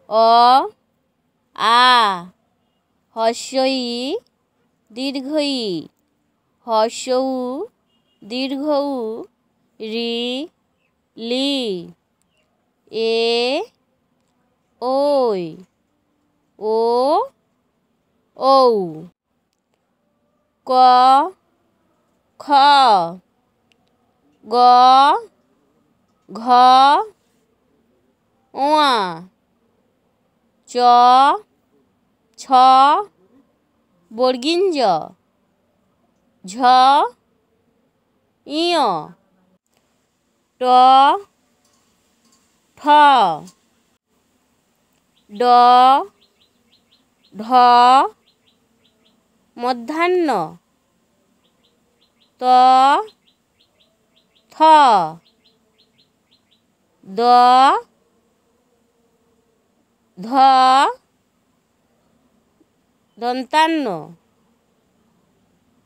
অ আ হস্র ই দীর্ঘ ই হস্র উ দীর্ঘ উ রি লি এ ওই ও ঔ ক খ গ ঘ ঙ চ ছ বর্গীয় জ ঝ ইয় ট ঠ ড ঢ মধ্যাহ্ন ত থ দ ধ দন্তান্ন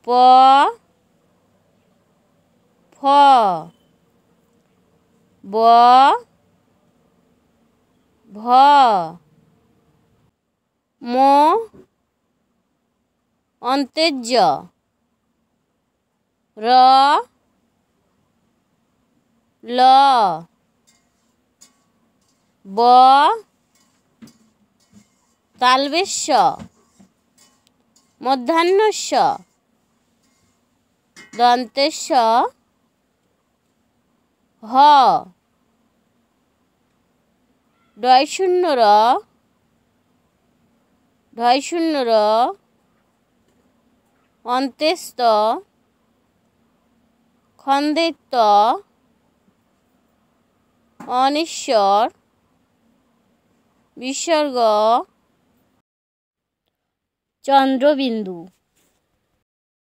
প ফ ব ভ ম অন্তেজ্য র ল ব তালবেশ্য মধ্যাহ্নস্য দন্তেশ্য হ ডয় শূন্য র ঢয় শূন্য র অন্তেস্ত খন্দেত্ব অনিশ্বর বিসর্গ চন্দ্রবিন্দু।